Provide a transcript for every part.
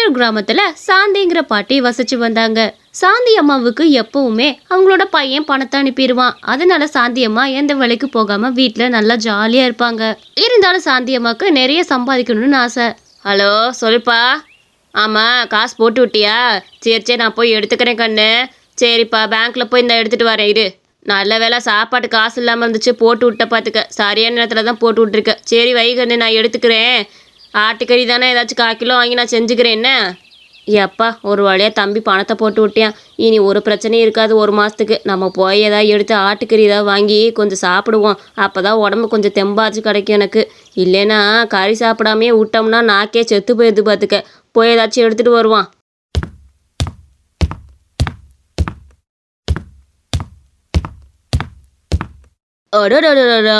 வேறொரு கிராமத்துல சாந்திங்கிற பாட்டி வசிச்சு வந்தாங்க. சாந்தி அம்மாவுக்கு எப்பவுமே அவங்களோட பையன் பணத்தை அனுப்பிடுவான். அதனால சாந்தி அம்மா எந்த வேலைக்கு போகாம வீட்டுல நல்லா ஜாலியா இருப்பாங்க. இருந்தாலும் சாந்தி அம்மாவுக்கு நிறைய சம்பாதிக்கணும்னு ஆசை. ஹலோ, சொல்லுப்பா. ஆமா, காசு போட்டு விட்டியா? சரி சரி, நான் போய் எடுத்துக்கிறேன் கண்ணு. சரிப்பா, பேங்க்ல போய் இந்த எடுத்துட்டு வரேன் இரு. நல்ல வேலை, சாப்பாட்டு காசு இல்லாமல் இருந்துச்சு, போட்டு விட்ட பார்த்துக்க. சரியான நேரத்தில் தான் போட்டு விட்டுருக்க. சரி வைகண்ணு, நான் எடுத்துக்கிறேன். ஆட்டுக்கறி தானே, ஏதாச்சும் 1/4 கிலோ வாங்கி நான் செஞ்சுக்கிறேன். என்ன எப்பா, ஒரு வழியாக தம்பி பணத்தை போட்டு விட்டியான். இனி ஒரு பிரச்சனையும் இருக்காது. 1 மாதத்துக்கு நம்ம போய் ஏதாவது எடுத்து ஆட்டுக்கறி ஏதாவது வாங்கி கொஞ்சம் சாப்பிடுவோம். அப்போ தான் உடம்பு கொஞ்சம் தெம்பாச்சு கிடைக்கும் எனக்கு. இல்லைன்னா கறி சாப்பிடாமே விட்டோம்னா நாக்கே செத்து போயிடுது பார்த்துக்க. போய் ஏதாச்சும் எடுத்துகிட்டு வருவான். அடடடடா,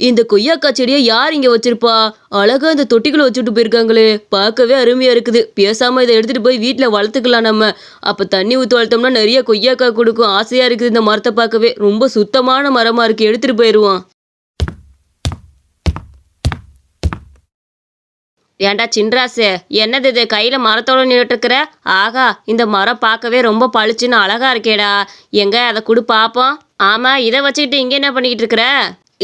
இந்த கொய்யாக்கா செடியை யார் இங்க வச்சிருப்பா? அழகா இந்த தொட்டிக்குள்ள வச்சுட்டு போயிருக்காங்களே, பார்க்கவே அருமையா இருக்குது. பேசாம இதை எடுத்துட்டு போய் வீட்டுல வளர்த்துக்கலாம் நம்ம. அப்ப தண்ணி ஊற்றி வளர்த்தோம்னா நிறைய கொய்யாக்கா கொடுக்கும். ஆசையா இருக்குது இந்த மரத்தை பார்க்கவே. ரொம்ப சுத்தமான மரமா இருக்கு, எடுத்துட்டு போயிருவோம். ஏண்டா சின்ராசு, என்னது இது கையில மரத்தோட நின்றுட்டு இருக்கிற? ஆகா, இந்த மரம் பார்க்கவே ரொம்ப பளிச்சுன்னு அழகா இருக்கேடா. எங்க அதை கொடு பாப்போம். ஆமா, இதை வச்சுக்கிட்டு இங்க என்ன பண்ணிக்கிட்டு இருக்கிற?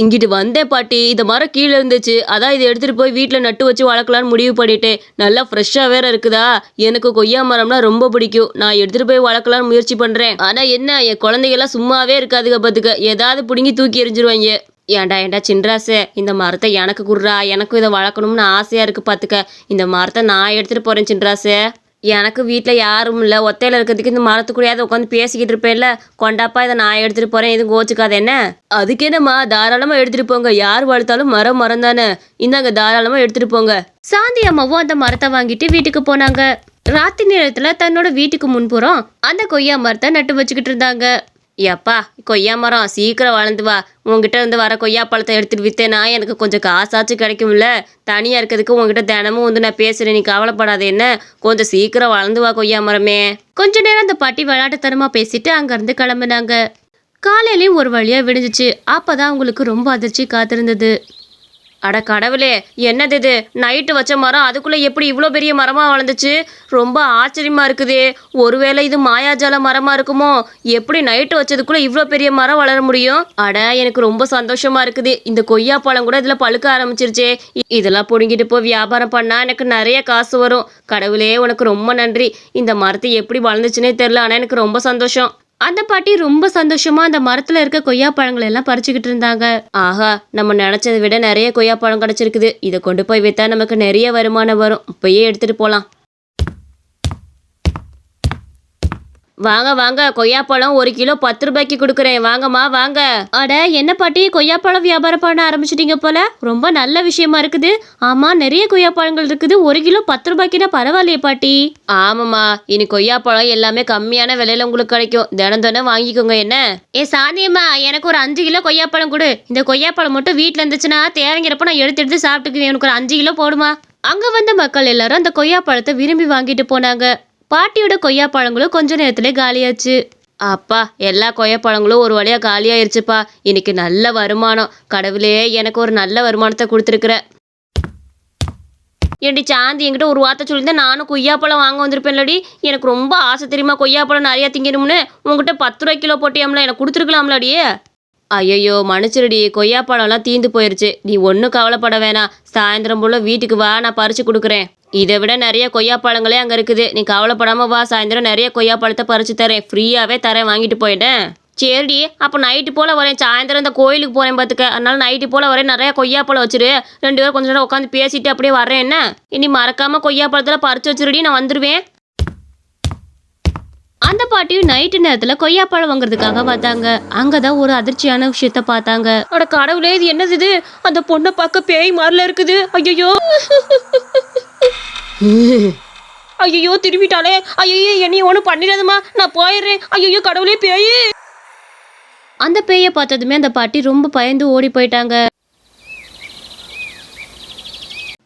இங்கிட்டு வந்தேன் பாட்டி. இந்த மரம் கீழே இருந்துச்சு, அதான் இதை எடுத்துட்டு போய் வீட்டில் நட்டு வச்சு வளர்க்கலான்னு முடிவு பண்ணிட்டேன். நல்லா ஃப்ரெஷ்ஷாக வேற இருக்குதா. எனக்கு கொய்யா மரம்னா ரொம்ப பிடிக்கும். நான் எடுத்துட்டு போய் வளர்க்கலான்னு முயற்சி பண்றேன். ஆனா என்ன, என் குழந்தைகள்லாம் சும்மாவே இருக்காதுங்க பார்த்துக்க. ஏதாவது பிடுங்கி தூக்கி எறிஞ்சிருவாங்க. ஏண்டா சின்ராசு, இந்த மரத்தை எனக்கு குடுறா. எனக்கும் இதை வளர்க்கணும்னு ஆசையா இருக்கு பார்த்துக்க. இந்த மரத்தை நான் எடுத்துட்டு போறேன் சின்ராசு. எனக்கு வீட்டில் யாரும் இல்லை, ஒத்தையில் இருக்கிறதுக்கு இந்த மரத்துக்குள்ளேயாவது உட்காந்து பேசிக்கிட்டு இருப்பேன்ல. கொண்டாப்பா, இதை நான் எடுத்துகிட்டு போகிறேன், எதுவும் கோச்சுக்காது என்ன? அதுக்கு என்னம்மா, தாராளமாக எடுத்துகிட்டு போங்க. யார் வளர்த்தாலும் மரம் மரம் தானே. இந்தாங்க, தாராளமாக எடுத்துகிட்டு போங்க. சாந்தி அம்மாவும் அந்த மரத்தை வாங்கிட்டு வீட்டுக்கு போனாங்க. ராத்திரி நேரத்தில் தன்னோட வீட்டுக்கு முன்புறம் அந்த கொய்யா மரத்தை நட்டு வச்சுக்கிட்டு இருந்தாங்க. எப்பா, கொய்யா மரம் சீக்கிரம் வளர்ந்து வா. உங்ககிட்ட இருந்து வர கொய்யா பழத்தை எடுத்துட்டு விற்றேன்னா எனக்கு கொஞ்சம் காசாச்சும் கிடைக்கும்ல. தனியாக இருக்கிறதுக்கு உங்ககிட்ட தினமும் வந்து நான் பேசுகிறேன், நீ கவலைப்படாத என்ன. கொஞ்சம் சீக்கிரம் வளர்ந்து வா கொய்யா மரமே. கொஞ்ச நேரம் அந்த பாட்டி விளையாட்டுத்தனமாக பேசிட்டு அங்கேருந்து கிளம்புனாங்க. காலையிலையும் ஒரு வழியாக விடிஞ்சிச்சு. அப்போதான் அவங்களுக்கு ரொம்ப அதிர்ச்சி காத்திருந்தது. அட கடவுளே, என்னது இது? நைட்டு வச்ச மரம் அதுக்குள்ளே எப்படி இவ்வளோ பெரிய மரமாக வளர்ந்துச்சு? ரொம்ப ஆச்சரியமாக இருக்குது. ஒருவேளை இது மாயாஜால மரமாக இருக்குமோ? எப்படி நைட்டு வச்சதுக்குள்ளே இவ்வளோ பெரிய மரம் வளர முடியும்? அட, எனக்கு ரொம்ப சந்தோஷமாக இருக்குது. இந்த கொய்யா பழம் கூட இதில் பழுக்க ஆரம்பிச்சிருச்சே. இதெல்லாம் பிடுங்கிட்டு போய் வியாபாரம் பண்ணால் எனக்கு நிறைய காசு வரும். கடவுளே, உனக்கு ரொம்ப நன்றி. இந்த மரத்தை எப்படி வளர்ந்துச்சுன்னே தெரில, ஆனால் எனக்கு ரொம்ப சந்தோஷம். அந்த பாட்டி ரொம்ப சந்தோஷமா அந்த மரத்துல இருக்க கொய்யா பழங்களை எல்லாம் பறிச்சுக்கிட்டு இருந்தாங்க. ஆஹா, நம்ம நினைச்சதை விட நிறைய கொய்யா பழம் கிடைச்சிருக்குது. இதை கொண்டு போய் வித்தா நமக்கு நிறைய வருமானம் வரும். இப்பயே எடுத்துட்டு போலாம். வாங்க வாங்க, கொய்யாப்பழம் 1 கிலோ 10 ரூபாய்க்கு கொடுக்குறேன். வாங்கம்மா வாங்க. அட, என்ன பாட்டி, கொய்யாப்பழம் வியாபாரம் பண்ண ஆரம்பிச்சிட்டீங்க போல. ரொம்ப நல்ல விஷயமா இருக்குது. ஆமா, நிறைய கொய்யாப்பழங்கள் இருக்குது. 1 கிலோ 10 ரூபாய்க்குன்னா பரவாயில்லையே பாட்டி. ஆமாம்மா, இனி கொய்யாப்பழம் எல்லாமே கம்மியான விலையில உங்களுக்கு கிடைக்கும். தினம் தினம் வாங்கிக்கோங்க என்ன. சாந்தியம்மா, எனக்கு ஒரு 5 கிலோ கொய்யாப்பழம் கொடு. இந்த கொய்யாப்பழம் மட்டும் வீட்டில் இருந்துச்சுன்னா தேவைங்கிறப்ப நான் எடுத்து எடுத்து சாப்பிட்டுக்குவேன். எனக்கு ஒரு 5 கிலோ போடுமா. அங்க வந்த மக்கள் எல்லாரும் அந்த கொய்யாப்பழத்தை விரும்பி வாங்கிட்டு போனாங்க. பாட்டியோட கொய்யா பழங்களும் கொஞ்ச நேரத்துல காலியாச்சு. அப்பா, எல்லா கொய்யா பழங்களும் ஒரு வழியா காலியாயிருச்சுப்பா. இன்னைக்கு நல்ல வருமானம். கடவுளே, எனக்கு ஒரு நல்ல வருமானத்தை கொடுத்துருக்குற. ஏண்டி சாந்தி, என்கிட்ட ஒரு வார்த்தை சொல்லியிருந்தா நானும் கொய்யாப்பழம் வாங்க வந்திருப்பேன்லடி. எனக்கு ரொம்ப ஆசை தெரியுமா கொய்யாப்பழம் நிறையா திங்கணும்னு. உங்ககிட்ட 10 ரூபாய் கிலோ போட்டியாம்ல, எனக்கு கொடுத்துருக்கலாம்லடியே. ஐயோ, மன்னிச்சிருடி, கொய்யாப்பழம்லாம் தீந்து போயிருச்சு. நீ ஒன்றும் கவலைப்பட வேணாம். சாயந்தரம் போல் வீட்டுக்கு வா, நான் பறித்து கொடுக்குறேன். இதை விட நிறைய கொய்யாப்பழங்களே அங்கே இருக்குது. நீ கவலைப்படாமல் வா, சாயந்தரம் நிறைய கொய்யாப்பழத்தை பறித்து தரேன். ஃப்ரீயாகவே தரேன், வாங்கிட்டு போயிட்டேன். சரிடி, அப்போ நைட்டு போல் வரேன். சாயந்தரம் இந்த கோயிலுக்கு போகிறேன் பார்த்துக்க. அதனால நைட்டு போல் வரேன். நிறையா கொய்யாப்பழம் வச்சிரு. 2 பேரும் கொஞ்ச நேரம் உட்காந்து பேசிட்டு அப்படியே வரேன் என்ன. இனி மறக்காமல் கொய்யாப்பழத்தில் பறித்து வச்சிருடி, நான் வந்துடுவேன். அந்த பாட்டியும் நைட்டு நேரத்துல கொய்யாப்பழம் வாங்குறதுக்காக பார்த்தாங்க. அங்கதான் ஒரு அதிர்ச்சியான விஷயத்த பார்த்தாங்க. அட கடவுளே, இது என்னது இது? அந்த பொண்ணை பார்க்க பேய் மாதிரில இருக்குது. ஐயோ ஐயோ, திரும்பிட்டாலே. ஐயோ, என்னைய ஒன்றும் பண்ணிடாதம்மா, நான் போயிடுறேன். ஐயோ கடவுளே, பேய். அந்த பேயை பார்த்ததுமே அந்த பாட்டி ரொம்ப பயந்து ஓடி போயிட்டாங்க.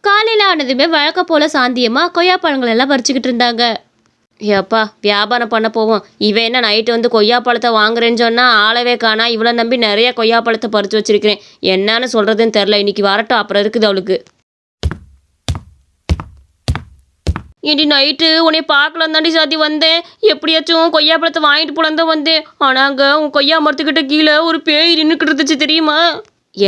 காலையில ஆனதுமே வழக்க போல சாந்தியம்மா கொய்யாப்பழங்கள் எல்லாம் பறிச்சுக்கிட்டு இருந்தாங்க. ஏப்பா, வியாபாரம் பண்ண போவோம். இவன் என்ன நைட்டு வந்து கொய்யாப்பழத்தை வாங்குறேன்னு சொன்னால் ஆளவே காணா. இவ்வளோ நம்பி நிறைய கொய்யாப்பழத்தை பறித்து வச்சிருக்கிறேன். என்னன்னு சொல்கிறதுன்னு தெரில. இன்னைக்கு வரட்டும், அப்புறம் இருக்குது அவளுக்கு. ஏண்டி நைட்டு உன்னை பார்க்கலாம் தாண்டி சாத்தி வந்தேன். எப்படியாச்சும் கொய்யாப்பழத்தை வாங்கிட்டு போலாம் தான் வந்தேன். ஆனால் அங்கே உன் கொய்யா மரத்துக்கிட்ட கீழே ஒரு பேய் நின்றுக்கிட்டு இருந்துச்சு தெரியுமா?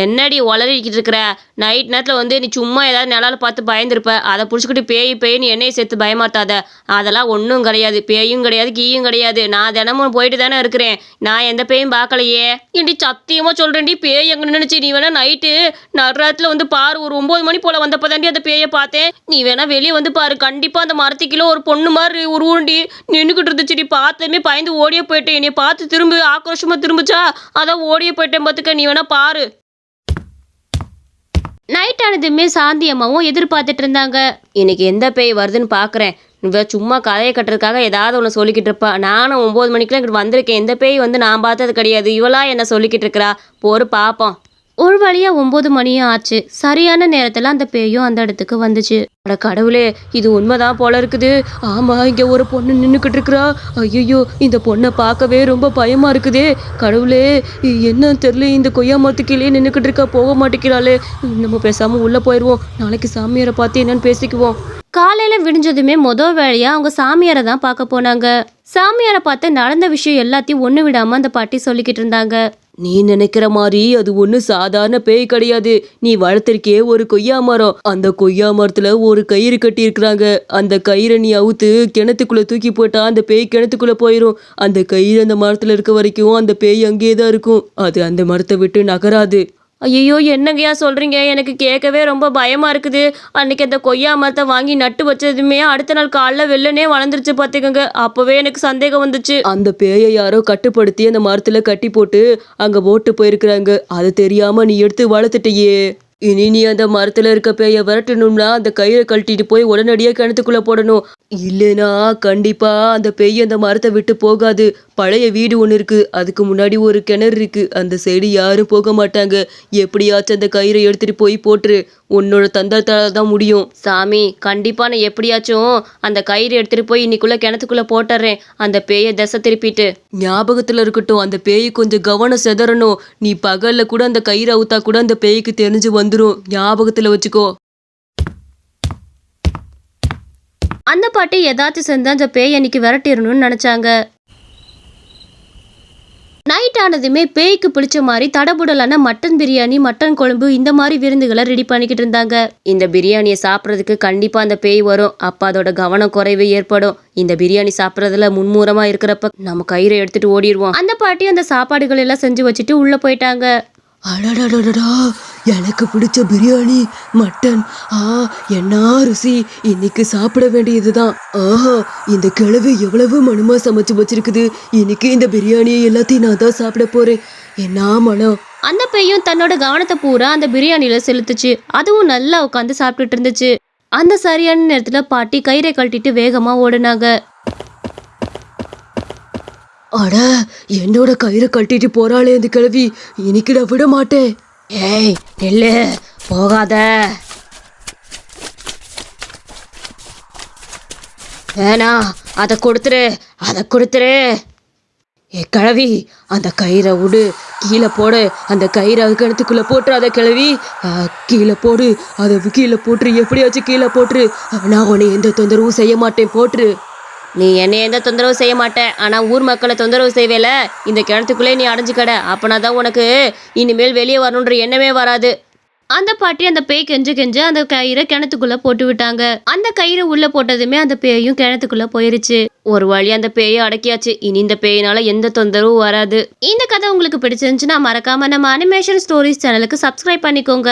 என்னடி உளறிக்கிட்டு இருக்கிற? நைட் நேரத்தில் வந்து நீ சும்மா ஏதாவது நிலால பார்த்து பயந்துருப்ப. அதை பிடிச்சிக்கிட்டு பேய்னு என்னையை சேர்த்து பயமாத்தாத. அதெல்லாம் ஒன்றும் கிடையாது. பேயும் கிடையாது, கீயும் கிடையாது. நான் தினமும் போயிட்டு தானே இருக்கிறேன். நான் எந்த பேயும் பார்க்கலையே. ஏண்டி சத்தியமாக சொல்கிறேன்டி, பேய் எங்கே நின்றுச்சு? நீ வேணா நைட்டு நடுராத்தில் வந்து பாரு. ஒரு 9 மணி போல் வந்தப்போ தாண்டி அந்த பேயை பார்த்தேன். நீ வேணா வெளியே வந்து பாரு. கண்டிப்பாக அந்த மரத்துக்கிலோ ஒரு பொண்ணு மாதிரி உருவண்டி நின்றுக்கிட்டு இருந்துச்சுடி. பார்த்ததுமே பயந்து ஓடியே போயிட்டேன். என்னை பார்த்து திரும்ப ஆக்ரோஷமாக திரும்பிச்சா, அதான் ஓடியே போயிட்டேன் பார்த்துக்க. நீ வேணா பாரு. நைட் ஆனதுமே சாந்தி அம்மாவும் எதிர்பார்த்துட்டு இருந்தாங்க. இன்னைக்கு எந்த பேய் வருதுன்னு பார்க்குறேன். இவ சும்மா கதையை கட்டுறதுக்காக ஏதாவது ஒன்று சொல்லிக்கிட்டு இருப்பா. நானும் 9 மணிக்கெலாம் இங்கிட்டு வந்திருக்கேன். எந்த பேய் வந்து நான் பார்த்தது கிடையாது. இவளா என்ன சொல்லிக்கிட்டு இருக்கிறா? போரு பார்ப்போம். ஒரு வழியா 9 மணியும் ஆச்சு. சரியான நேரத்துல அந்த பேயும் அந்த இடத்துக்கு வந்துச்சு. அட கடவுளே, இது உண்மைதான் போல இருக்குது. ஆமா, இங்க ஒரு பொண்ணு நின்னுக்கிட்டு இருக்கிறா. ஐயோ, இந்த பொண்ணை பார்க்கவே ரொம்ப பயமா இருக்குதே. கடவுளே, என்னன்னு தெரியல, இந்த கொய்யா மரத்துக்கீழே நின்னுக்கிட்டு இருக்கா, போக மாட்டேங்கிறாளே. நம்ம பேசாம உள்ள போயிடுவோம். நாளைக்கு சாமியாரை பார்த்து என்னன்னு பேசிக்குவோம். காலையில விடிஞ்சதுமே வேலையா அவங்க சாமியாரை தான் பார்க்க போனாங்க. சாமியாரை பார்த்து நடந்த விஷயம் எல்லாத்தையும் ஒண்ணு விடாம அந்த பாட்டி சொல்லிக்கிட்டு இருந்தாங்க. நீ நினைக்கிற மாதிரி அது ஒன்றும் சாதாரண பேய் கிடையாது. நீ வளர்த்திருக்கே ஒரு கொய்யா மரம். அந்த கொய்யா மரத்துல ஒரு கயிறு கட்டி இருக்கிறாங்க. அந்த கயிறை நீ அவுத்து கிணத்துக்குள்ள தூக்கி போட்டா அந்த பேய் கிணத்துக்குள்ள போயிடும். அந்த கயிறு அந்த மரத்துல இருக்க வரைக்கும் அந்த பேய் அங்கேயே தான் இருக்கும். அது அந்த மரத்தை விட்டு நகராது. ஐயோ, என்னங்கய்யா சொல்கிறீங்க? எனக்கு கேட்கவே ரொம்ப பயமாக இருக்குது. அன்றைக்கி அந்த கொய்யா மரத்தை வாங்கி நட்டு வச்சதுமே அடுத்த நாள் காலைல வெள்ளனே வளர்ந்துருச்சு பார்த்துக்கோங்க. அப்போவே எனக்கு சந்தேகம் வந்துச்சு. அந்த பேயை யாரோ கட்டுப்படுத்தி அந்த மரத்தில் கட்டி போட்டு அங்கே போட்டு போயிருக்கிறாங்க. அது தெரியாமல் நீ எடுத்து வளர்த்துட்டியே. இனி நீ அந்த மரத்துல இருக்க பேய விரட்டணும்னா அந்த கயிறை கழட்டிட்டு போய் உடனடியாக கிணத்துக்குள்ள போடணும். இல்லைனா கண்டிப்பா அந்த பேய் அந்த மரத்தை விட்டு போகாது. பழைய வீடு ஒன்று இருக்கு, அதுக்கு முன்னாடி ஒரு கிணறு இருக்கு. அந்த சைடு யாரும் போக மாட்டாங்க. எப்படியாச்சும் அந்த கயிறை எடுத்துட்டு போய் போட்டுரு. உன்னோட தந்தத்தால தான் முடியும். சாமி, கண்டிப்பா நான் எப்படியாச்சும் அந்த கயிறு எடுத்துட்டு போய் இன்னைக்குள்ள கிணத்துக்குள்ள போட்டுறேன். அந்த பேயை திசை திருப்பிட்டு. ஞாபகத்துல இருக்கட்டும், அந்த பேய் கொஞ்சம் கவனம் செதறணும். நீ பகல்ல கூட அந்த கயிறை அவுத்தா கூட அந்த பேய்க்கு தெரிஞ்சு வந்துடும். ஞாபகத்துல வச்சுக்கோ. அந்த பாட்டி ஏதாச்சும் செஞ்சு அந்த பேய் அன்னைக்கு விரட்டிடணும்னு நினைச்சாங்க. நைட் ஆனதுமே பேய்க்கு பிடிச்ச மாதிரி தடபுடலான மட்டன் பிரியாணி, மட்டன் குழம்பு, இந்த மாதிரி விருந்துகளை ரெடி பண்ணிக்கிட்டு இருந்தாங்க. இந்த பிரியாணியை சாப்பிட்றதுக்கு கண்டிப்பா அந்த பேய் வரும். அப்ப அதோட கவனம் குறைவு ஏற்படும். இந்த பிரியாணி சாப்பிட்றதுல முன்மூரமா இருக்கிறப்ப நம்ம கயிறை எடுத்துட்டு ஓடிடுவோம். அந்த பாட்டி அந்த சாப்பாடுகள் எல்லாம் செஞ்சு வச்சுட்டு உள்ள போயிட்டாங்க. அடடடடா, எனக்கு பிடிச்ச பிரியாணி, மட்டன். என்ன ருசி! இன்னைக்கு சாப்பிட வேண்டியதுதான். ஆஹா, இந்த கிழவி எவ்வளவு மனமா சமைச்சு வச்சிருக்குது. இன்னைக்கு இந்த பிரியாணியை எல்லாத்தையும் நான் தான் சாப்பிட போறேன். என்ன மனம்! அந்த பேயும் தன்னோட கவனத்தை பூரா அந்த பிரியாணியில செலுத்துச்சு. அதுவும் நல்லா உட்காந்து சாப்பிட்டுட்டு இருந்துச்சு. அந்த சரியான நேரத்துல பாட்டி கயிறை கழட்டிட்டு வேகமா ஓடுனாங்க. அட, என்னோட கயிறை கழட்டிட்டு போறாளே இந்த கிழவி. இன்னைக்கு நான் விட மாட்டேன். ஏய் நில்லு, போகாத. வேணா, அதை கொடுத்துரு. கிழவி, அந்த கயிறை விடு. கீழே போடு. அந்த கயிறை கிணத்துக்குள்ள போட்டுறாத கிழவி. கீழே போடு. அதை கீழே போட்டுரு. எப்படியாச்சும் கீழே போட்டுரு. நான் உன்னை எந்த தொந்தரவும் செய்ய மாட்டேன். போட்டுரு. நீ என்னை எந்த தொந்தரவும் செய்ய மாட்டேன். ஆனால் ஊர் மக்களை தொந்தரவு செய்வேல. இந்த கிணத்துக்குள்ளே நீ அடைஞ்சுக்கட. அப்போனா தான் உனக்கு இனிமேல் வெளியே வரணுன்ற எண்ணமே வராது. அந்த பாட்டி அந்த பேய் கெஞ்ச அந்த கயிறை கிணத்துக்குள்ள போட்டு விட்டாங்க. அந்த கயிறை உள்ள போட்டதுமே அந்த பேயும் கிணத்துக்குள்ள போயிருச்சு. ஒரு வழி அந்த பேயை அடக்கியாச்சு. இனி இந்த பேயினால எந்த தொந்தரவும் வராது. இந்த கதை உங்களுக்கு பிடிச்சிருந்துச்சுன்னா மறக்காம நம்ம அனிமேஷன் ஸ்டோரிஸ் சேனலுக்கு சப்ஸ்கிரைப் பண்ணிக்கோங்க.